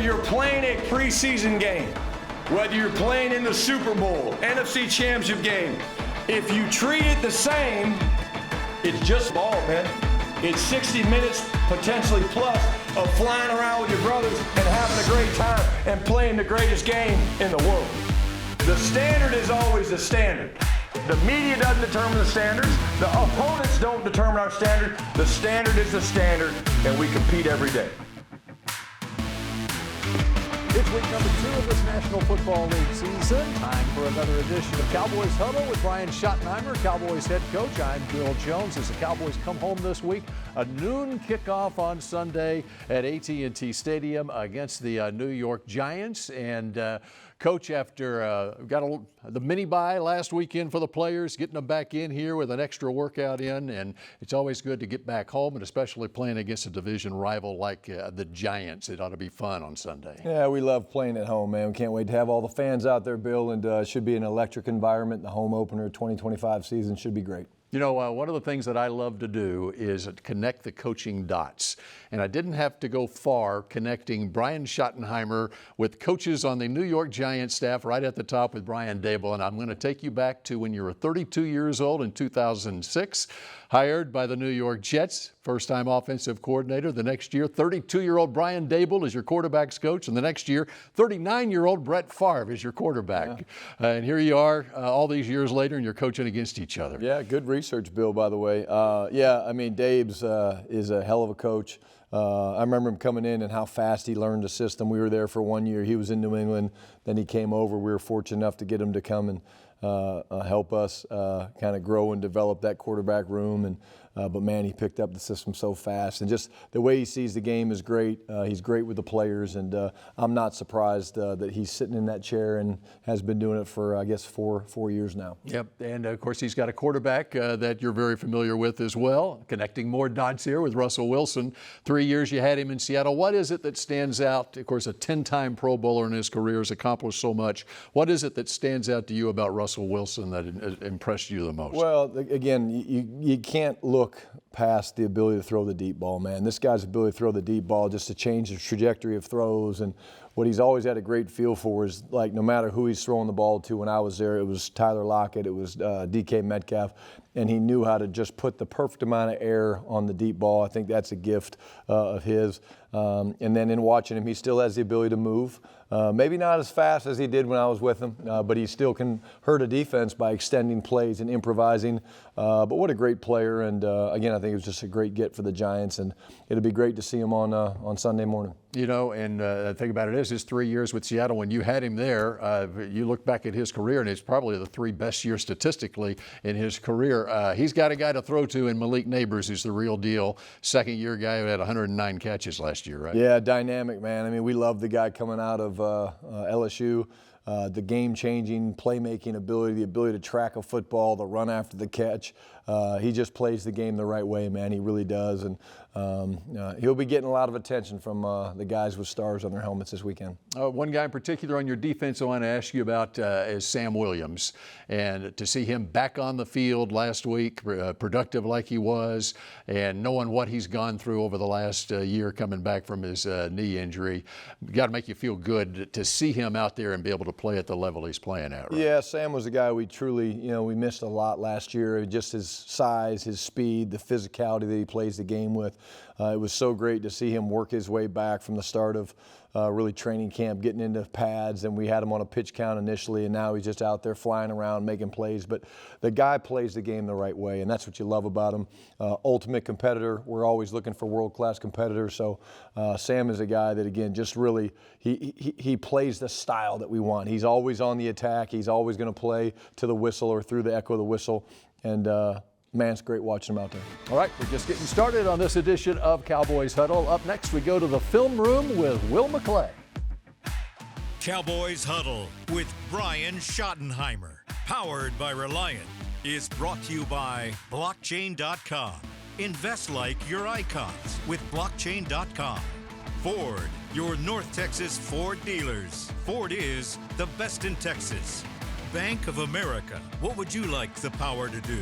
you're playing a preseason game, whether you're playing in the Super Bowl, NFC Championship game, if you treat it the same, it's just ball, man. It's 60 minutes, potentially plus, of flying around with your brothers and having a great time and playing the greatest game in the world. The standard is always the standard. The media doesn't determine the standards. The opponents don't determine our standard. The standard is the standard, and we compete every day. It's week number 2 of this National Football League season. Time for another edition of Cowboys Huddle with Brian Schottenheimer, Cowboys head coach. I'm Bill Jones. As the Cowboys come home this week, a noon kickoff on Sunday at AT&T Stadium against the New York Giants. And Coach, after got the mini bye last weekend for the players, getting them back in here with an extra workout in, and it's always good to get back home, and especially playing against a division rival like the Giants. It ought to be fun on Sunday. Yeah, we love playing at home, man. We can't wait to have all the fans out there, Bill, and it should be an electric environment. The home opener 2025 season should be great. You know, one of the things that I love to do is connect the coaching dots. And I didn't have to go far connecting Brian Schottenheimer with coaches on the New York Giants staff right at the top with Brian Daboll. And I'm going to take you back to when you were 32 years old in 2006, hired by the New York Jets, first-time offensive coordinator. The next year, 32-year-old Brian Daboll is your quarterback's coach. And the next year, 39-year-old Brett Favre is your quarterback. Yeah. And here you are all these years later, and you're coaching against each other. Yeah, good research, Bill, by the way. Yeah, I mean, Dave's is a hell of a coach. I remember him coming in and how fast he learned the system. We were there for 1 year. He was in New England. Then he came over. We were fortunate enough to get him to come and help us kind of grow and develop that quarterback room. And but, man, he picked up the system so fast. And just the way he sees the game is great. He's great with the players. And I'm not surprised that he's sitting in that chair and has been doing it for, I guess, four years now. Yep. And, of course, he's got a quarterback that you're very familiar with as well. Connecting more dots here with Russell Wilson. 3 years you had him in Seattle. What is it that stands out? Of course, a 10-time Pro Bowler in his career has accomplished so much. What is it that stands out to you about Russell Wilson that impressed you the most? Well, again, you can't look past the ability to throw the deep ball, man. This guy's ability to throw the deep ball just to change the trajectory of throws. And what he's always had a great feel for is, like, no matter who he's throwing the ball to. When I was there, it was Tyler Lockett, it was DK Metcalf, and he knew how to just put the perfect amount of air on the deep ball. I think that's a gift of his. And then in watching him, he still has the ability to move. Maybe not as fast as he did when I was with him, but he still can hurt a defense by extending plays and improvising. But what a great player. And, again, I think it was just a great get for the Giants. And it'll be great to see him on Sunday morning. You know, and the thing about it is his 3 years with Seattle, when you had him there, you look back at his career, and it's probably the 3 best years statistically in his career. He's got a guy to throw to in Malik Neighbors, who's the real deal. Second-year guy who had 109 catches last year, right? Yeah, dynamic, man. I mean, we love the guy coming out of LSU. The game-changing, playmaking ability, the ability to track a football, the run after the catch. He just plays the game the right way, man. He really does. And he'll be getting a lot of attention from the guys with stars on their helmets this weekend. One guy in particular on your defense I want to ask you about is Sam Williams. And to see him back on the field last week, productive like he was, and knowing what he's gone through over the last year coming back from his knee injury, got to make you feel good to see him out there and be able to play at the level he's playing at, right? Yeah, Sam was a guy we truly, we missed a lot last year. Just his size, his speed, the physicality that he plays the game with. It was so great to see him work his way back from the start of really training camp, getting into pads, and we had him on a pitch count initially, and now he's just out there flying around making plays. But the guy plays the game the right way, and that's what you love about him. Ultimate competitor. We're always looking for world-class competitors. So Sam is a guy that, again, just really he plays the style that we want. He's always on the attack. He's always going to play to the whistle or through the echo of the whistle. And man, it's great watching him out there. All right, we're just getting started on this edition of Cowboys Huddle. Up next, we go to the film room with Will McClay. Cowboys Huddle with Brian Schottenheimer, powered by Reliant, is brought to you by Blockchain.com. Invest like your icons with Blockchain.com. Ford, your North Texas Ford dealers. Ford is the best in Texas. Bank of America, what would you like the power to do?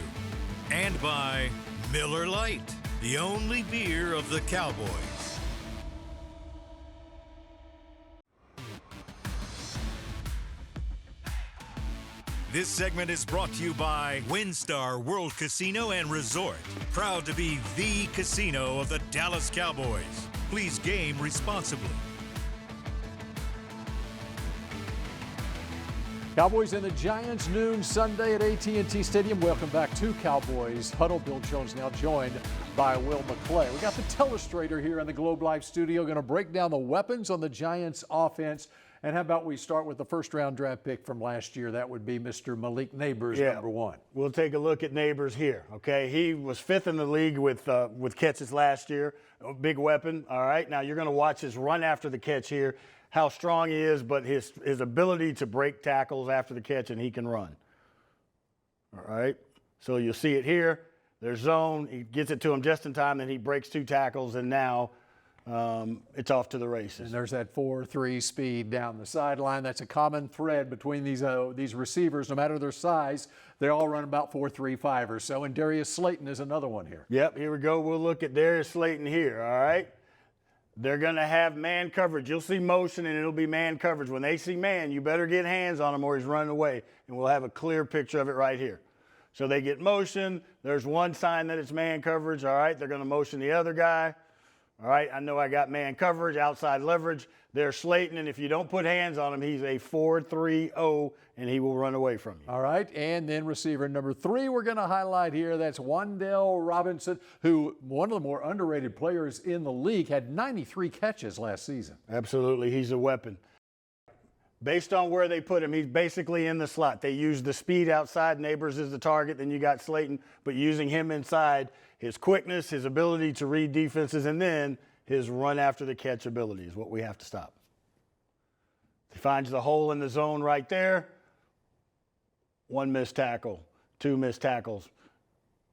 And by Miller Lite, the only beer of the Cowboys. This segment is brought to you by WinStar World Casino and Resort. Proud to be the casino of the Dallas Cowboys. Please game responsibly. Cowboys and the Giants, noon Sunday at AT&T Stadium. Welcome back to Cowboys Huddle. Bill Jones now joined by Will McClay. We got the telestrator here in the Globe Life studio, going to break down the weapons on the Giants offense. And how about we start with the first-round draft pick from last year? That would be Mr. Malik Neighbors, number one. We'll take a look at Neighbors here, okay? He was 5th in the league with catches last year. A big weapon, all right? Now you're going to watch his run after the catch here, how strong he is, but his ability to break tackles after the catch, and he can run. All right? So you'll see it here. There's zone. He gets it to him just in time, and he breaks 2 tackles, and now it's off to the races. And there's that 4.3 speed down the sideline. That's a common thread between these receivers, no matter their size. They all run about 4.35 or so. And Darius Slayton is another one here. Yep, here we go. We'll look at Darius Slayton here, all right? They're going to have man coverage. You'll see motion, and it'll be man coverage. When they see man, you better get hands on him or he's running away. And we'll have a clear picture of it right here. So they get motion. There's one sign that it's man coverage, all right? They're going to motion the other guy. All right, I know I got man coverage, outside leverage. There's Slayton, and if you don't put hands on him, he's a 4.30, and he will run away from you. All right, and then receiver number 3 we're going to highlight here. That's Wan'Dale Robinson, who one of the more underrated players in the league, had 93 catches last season. Absolutely, he's a weapon. Based on where they put him, he's basically in the slot. They use the speed outside. Neighbors is the target. Then you got Slayton, but using him inside, his quickness, his ability to read defenses, and then his run after the catch ability is what we have to stop. He finds the hole in the zone right there. 1 missed tackle, 2 missed tackles.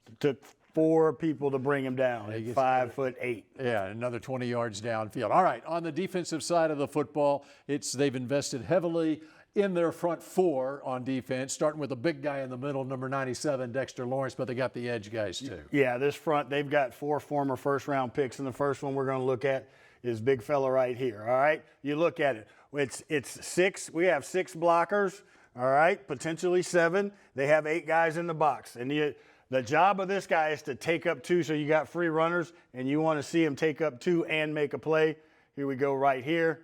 It took 4 people to bring him down. 5'8". Yeah, another 20 yards downfield. All right, on the defensive side of the football, they've invested heavily in their front 4 on defense, starting with a big guy in the middle, number 97, Dexter Lawrence, but they got the edge guys too. Yeah, this front, they've got 4 former first-round picks, and the first one we're going to look at is big fella right here, all right? You look at it. It's 6. We have 6 blockers, all right, potentially 7. They have 8 guys in the box, and the job of this guy is to take up 2, so you got free runners, and you want to see him take up 2 and make a play. Here we go right here.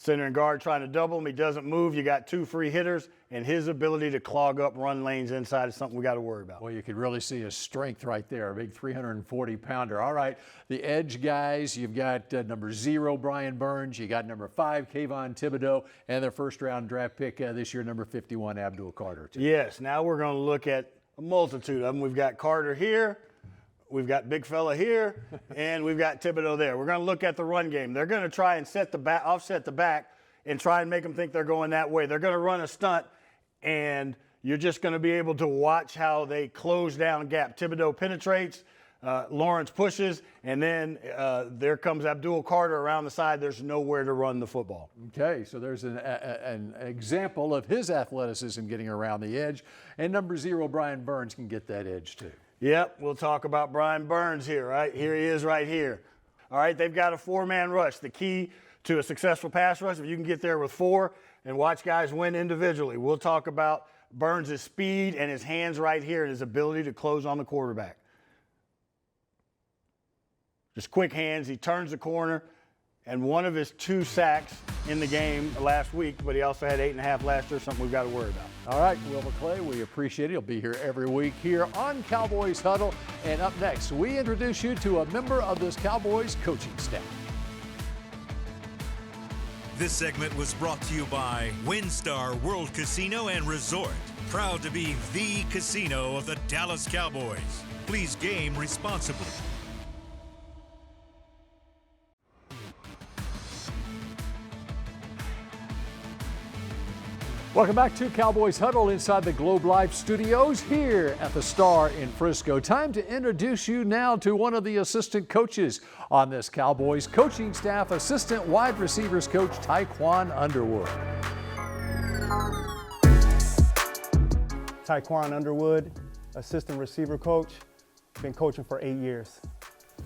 Center and guard trying to double him. He doesn't move. You got 2 free hitters, and his ability to clog up run lanes inside is something we got to worry about. Well, you could really see his strength right there, a big 340-pounder. All right, the edge guys, you've got number 0, Brian Burns. You got number 5, Kayvon Thibodeau, and their first-round draft pick this year, number 51, Abdul Carter. Too. Yes, now we're going to look at a multitude of them. We've got Carter here. We've got big fella here, and we've got Thibodeau there. We're going to look at the run game. They're going to try and offset the back and try and make them think they're going that way. They're going to run a stunt, and you're just going to be able to watch how they close down gap. Thibodeau penetrates, Lawrence pushes, and then there comes Abdul Carter around the side. There's nowhere to run the football. Okay, so there's an example of his athleticism getting around the edge, and number 0, Brian Burns, can get that edge too. Yep, we'll talk about Brian Burns here, right? Here he is right here. All right, they've got a 4-man rush. The key to a successful pass rush, if you can get there with 4 and watch guys win individually. We'll talk about Burns' speed and his hands right here and his ability to close on the quarterback. Just quick hands. He turns the corner, and one of his 2 sacks in the game last week, but he also had 8.5 last year, something we've got to worry about. All right, Will McClay, we appreciate it. He'll be here every week here on Cowboys Huddle. And up next, we introduce you to a member of this Cowboys coaching staff. This segment was brought to you by WinStar World Casino and Resort. Proud to be the casino of the Dallas Cowboys. Please game responsibly. Welcome back to Cowboys Huddle inside the Globe Life studios here at the Star in Frisco. Time to introduce you now to one of the assistant coaches on this Cowboys coaching staff, assistant wide receivers coach Tyquan Underwood. Tyquan Underwood, assistant receiver coach, been coaching for 8 years.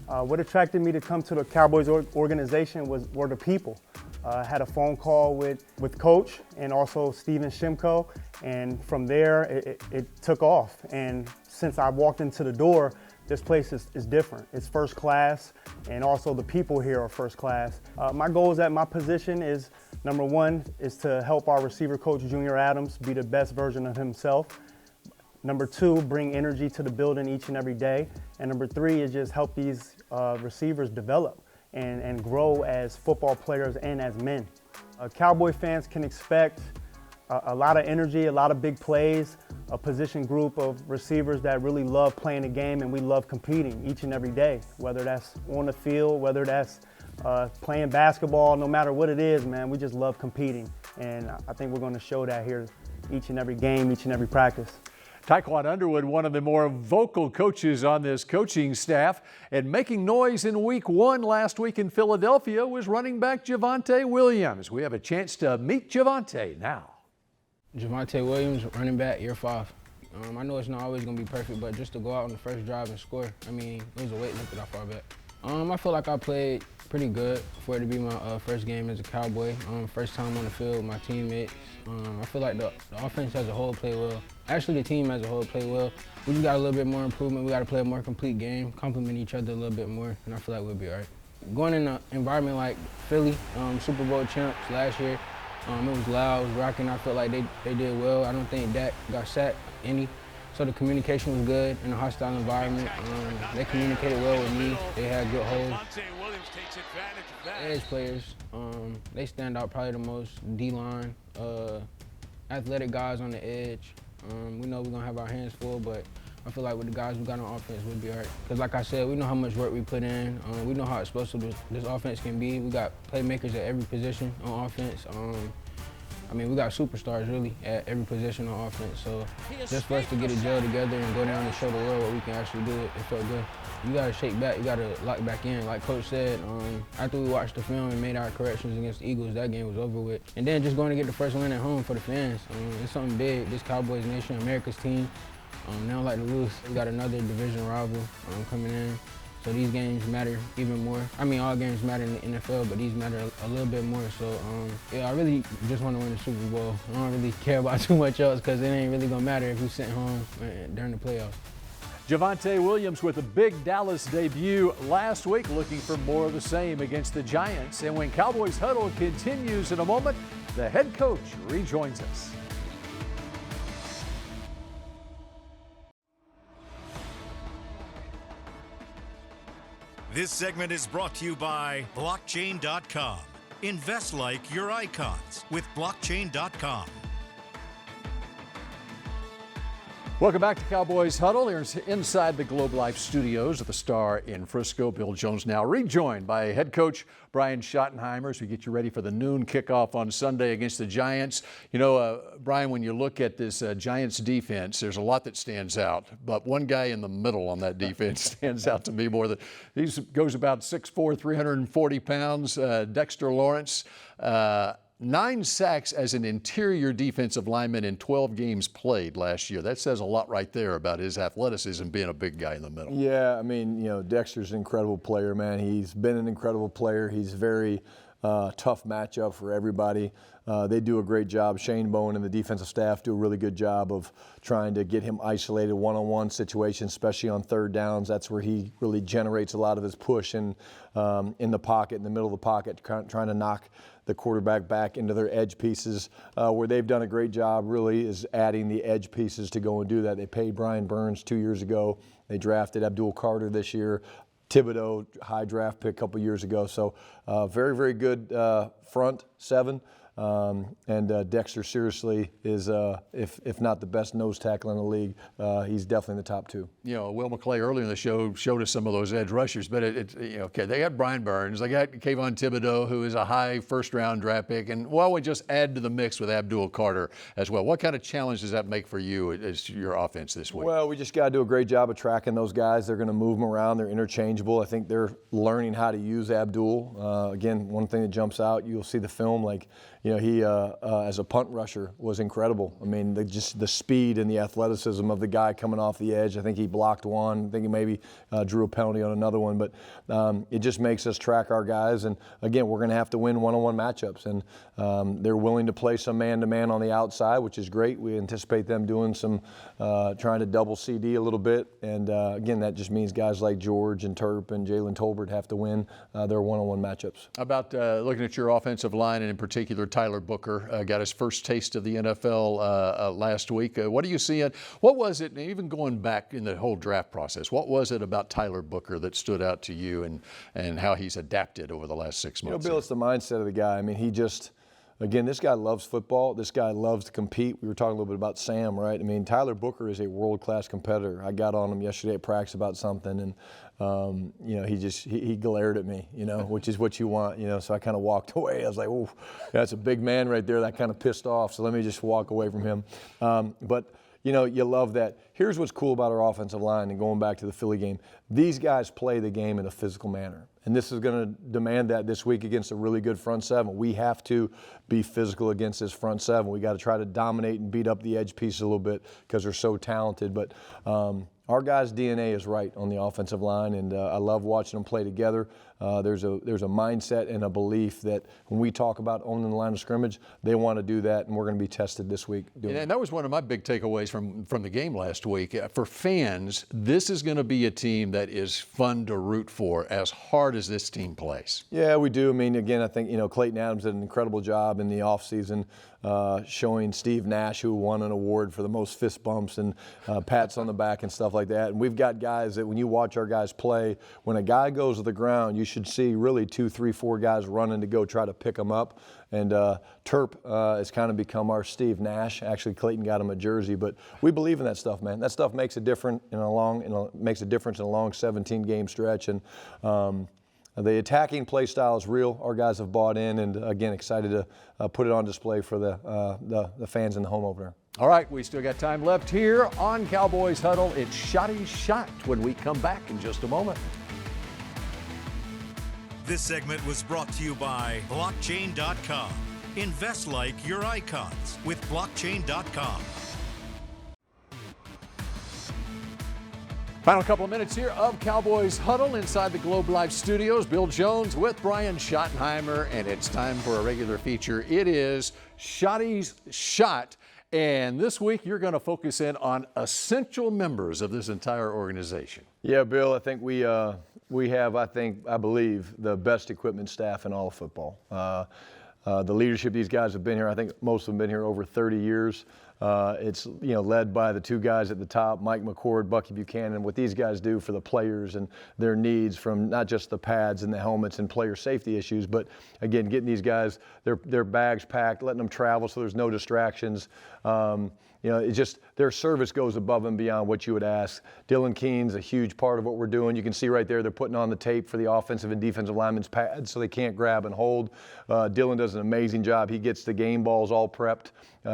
What attracted me to come to the Cowboys organization were the people. Had a phone call with Coach and also Steven Shimko, and from there it took off. And since I walked into the door, this place is different. It's first class, and also the people here are first class. My goals at my position is, number one, is to help our receiver coach, Junior Adams, be the best version of himself. Number two, bring energy to the building each and every day. And number three is just help these receivers develop and grow as football players and as men. Cowboy fans can expect a lot of energy, a lot of big plays, a position group of receivers that really love playing the game, and we love competing each and every day, whether that's on the field, whether that's playing basketball, no matter what it is, man, we just love competing. And I think we're going to show that here each and every game, each and every practice. Taekwon Underwood, one of the more vocal coaches on this coaching staff, and making noise in week one last week in Philadelphia was running back Javonte Williams. We have a chance to meet Javonte now. Javonte Williams, running back, year 5. I know it's not always going to be perfect, but just to go out on the first drive and score, I mean, it was a weight lifted off our back. I feel like I played pretty good for it to be my first game as a Cowboy. First time on the field with my teammates. I feel like the offense as a whole played well. Actually, the team as a whole played well. We just got a little bit more improvement. We got to play a more complete game, complement each other a little bit more, and I feel like we'll be all right. Going in an environment like Philly, Super Bowl champs last year, it was loud, it was rocking. I felt like they did well. I don't think Dak got sacked any. So the communication was good in a hostile environment. They communicated well with me. They had good holds. Edge players, they stand out probably the most. D-line, athletic guys on the edge. We know we're going to have our hands full, but I feel like with the guys we got on offense, we'll be all right. Because like I said, we know how much work we put in. We know how explosive this offense can be. We got playmakers at every position on offense. I mean, we got superstars really at every position on offense. So just for us to get it gel together and go down and show the world what we can actually do, it felt good. You got to shake back. You got to lock back in. Like Coach said, after we watched the film and made our corrections against the Eagles, that game was over with. And then just going to get the first win at home for the fans. It's something big. This Cowboys nation, America's team. They don't like to lose. We got another division rival coming in. So these games matter even more. I mean, all games matter in the NFL, but these matter a little bit more. So, yeah, I really just want to win the Super Bowl. I don't really care about too much else because it ain't really going to matter if we sit home during the playoffs. Javonte Williams with a big Dallas debut last week, looking for more of the same against the Giants. And when Cowboys Huddle continues in a moment, the head coach rejoins us. This segment is brought to you by Blockchain.com. Invest like your icons with Blockchain.com. Welcome back to Cowboys Huddle. Here inside the Globe Life studios of the Star in Frisco. Bill Jones now rejoined by head coach Brian Schottenheimer as we get you ready for the noon kickoff on Sunday against the Giants. You know, Brian, when you look at this Giants defense, there's a lot that stands out. But one guy in the middle on that defense stands out to me more than he goes about 6'4", 340 pounds. Dexter Lawrence. 9 sacks as an interior defensive lineman in 12 games played last year. That says a lot right there about his athleticism, being a big guy in the middle. Yeah, I mean, you know, Dexter's an incredible player, man. He's been an incredible player. He's very tough matchup for everybody. They do a great job. Shane Bowen and the defensive staff do a really good job of trying to get him isolated one-on-one situations, especially on third downs. That's where he really generates a lot of his push in the pocket, in the middle of the pocket, trying to knock the quarterback back into their edge pieces. Where they've done a great job really is adding the edge pieces to go and do that. They paid Brian Burns 2 years ago. They drafted Abdul Carter this year. Thibodeau, high draft pick a couple years ago. So very, very good front seven. And Dexter seriously is, if not the best nose tackle in the league, he's definitely in the top 2. You know, Will McClay earlier in the show showed us some of those edge rushers, but okay, they got Brian Burns, they got Kayvon Thibodeau, who is a high first-round draft pick, and why don't we just add to the mix with Abdul Carter as well? What kind of challenge does that make for you as your offense this week? Well, we just got to do a great job of tracking those guys. They're going to move them around. They're interchangeable. I think they're learning how to use Abdul. Again, one thing that jumps out, you'll see the film, like, he as a punt rusher was incredible. I mean, just the speed and the athleticism of the guy coming off the edge. I think he blocked one. I think he maybe drew a penalty on another one. But it just makes us track our guys. And again, we're going to have to win one-on-one matchups. And they're willing to play some man-to-man on the outside, which is great. We anticipate them doing some trying to double CD a little bit. And again, that just means guys like George and Terp and Jalen Tolbert have to win their one-on-one matchups. How about looking at your offensive line, and in particular Tyler Booker got his first taste of the NFL last week. What do you see? What was it, even going back in the whole draft process, what was it about Tyler Booker that stood out to you and how he's adapted over the last 6 months? Bill, it's the mindset of the guy. I mean, he just – again, this guy loves football. This guy loves to compete. We were talking a little bit about Sam, right? I mean, Tyler Booker is a world-class competitor. I got on him yesterday at practice about something, and he glared at me, which is what you want, So I kind of walked away. I was like, "Oh, that's a big man right there." That kind of pissed off. So let me just walk away from him. But you love that. Here's what's cool about our offensive line, and going back to the Philly game. These guys play the game in a physical manner. And this is going to demand that this week against a really good front seven. We have to be physical against this front seven. We got to try to dominate and beat up the edge pieces a little bit because they're so talented. But our guys' DNA is right on the offensive line, and I love watching them play together. There's a mindset and a belief that when we talk about owning the line of scrimmage, they want to do that, and we're going to be tested this week. And that was one of my big takeaways from the game last week. For fans, this is going to be a team that is fun to root for as hard as this team plays. Yeah, we do. I mean, again, I think, Clayton Adams did an incredible job in the offseason showing Steve Nash, who won an award for the most fist bumps and pats on the back and stuff like that. And we've got guys that when you watch our guys play, when a guy goes to the ground, you should see really 2, 3, 4 guys running to go try to pick him up. And Terp has kind of become our Steve Nash. Actually, Clayton got him a jersey, but we believe in that stuff, man. That stuff makes a difference in a long 17-game stretch. And the attacking play style is real. Our guys have bought in, and again, excited to put it on display for the fans in the home opener. All right, we still got time left here on Cowboys Huddle. It's Schotty's Shot when we come back in just a moment. This segment was brought to you by Blockchain.com. Invest like your icons with Blockchain.com. Final couple of minutes here of Cowboys Huddle inside the Globe Life Studios. Bill Jones with Brian Schottenheimer, and it's time for a regular feature. It is Schotty's Shot, and this week you're going to focus in on essential members of this entire organization. Yeah, Bill, I think we have, I believe, the best equipment staff in all of football. The leadership, these guys have been here, I think most of them have been here over 30 years. It's led by the two guys at the top, Mike McCord, Bucky Buchanan. What these guys do for the players and their needs, from not just the pads and the helmets and player safety issues, but again, getting these guys their bags packed, letting them travel so there's no distractions. It's just their service goes above and beyond what you would ask. Dylan Keene's a huge part of what we're doing. You can see right there they're putting on the tape for the offensive and defensive linemen's pads so they can't grab and hold. Dylan does an amazing job. He gets the game balls all prepped.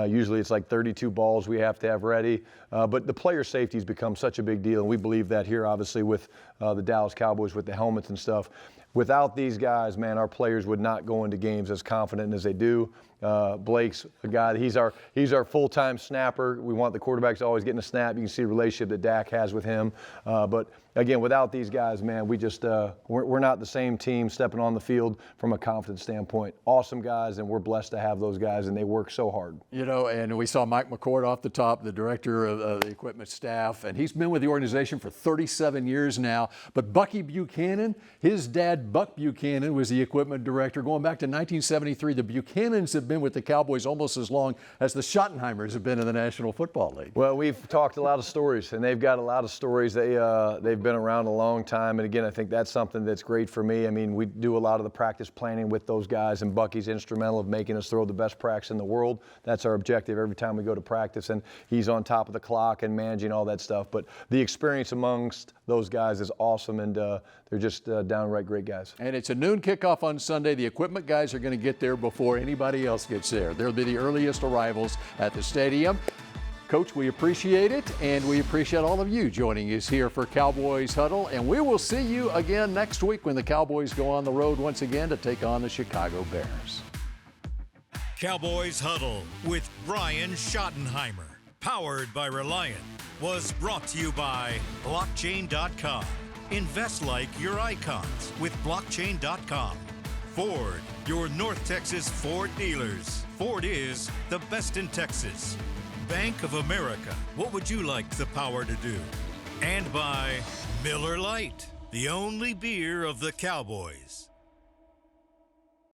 Usually it's like 32 balls we have to have ready. But the player safety has become such a big deal, and we believe that here, obviously, with the Dallas Cowboys with the helmets and stuff. Without these guys, man, our players would not go into games as confident as they do. Blake's a guy, he's our full-time snapper. We want the quarterbacks always getting a snap. You can see the relationship that Dak has with him. But again, without these guys, man, we just we're not the same team stepping on the field from a confidence standpoint. Awesome guys, and we're blessed to have those guys, and they work so hard. And we saw Mike McCord off the top, the director of the equipment staff, and he's been with the organization for 37 years now. But Bucky Buchanan, his dad, Buck Buchanan, was the equipment director going back to 1973. The Buchanans have been with the Cowboys almost as long as the Schottenheimers have been in the National Football League. Well, we've talked a lot of stories, and they've got a lot of stories. They've been around a long time, and again, I think that's something that's great for me. I mean, we do a lot of the practice planning with those guys, and Bucky's instrumental of making us throw the best practice in the world. That's our objective every time we go to practice, and he's on top of the clock and managing all that stuff. But the experience amongst those guys is awesome, and they're just downright great guys. And it's a noon kickoff on Sunday. The equipment guys are going to get there before anybody else gets there. They'll be the earliest arrivals at the stadium. Coach, we appreciate it, and we appreciate all of you joining us here for Cowboys Huddle. And we will see you again next week when the Cowboys go on the road once again to take on the Chicago Bears. Cowboys Huddle with Brian Schottenheimer, powered by Reliant, was brought to you by Blockchain.com. Invest like your icons with Blockchain.com. Ford, your North Texas Ford dealers. Ford is the best in Texas. Bank of America, what would you like the power to do? And by Miller Lite, the only beer of the Cowboys.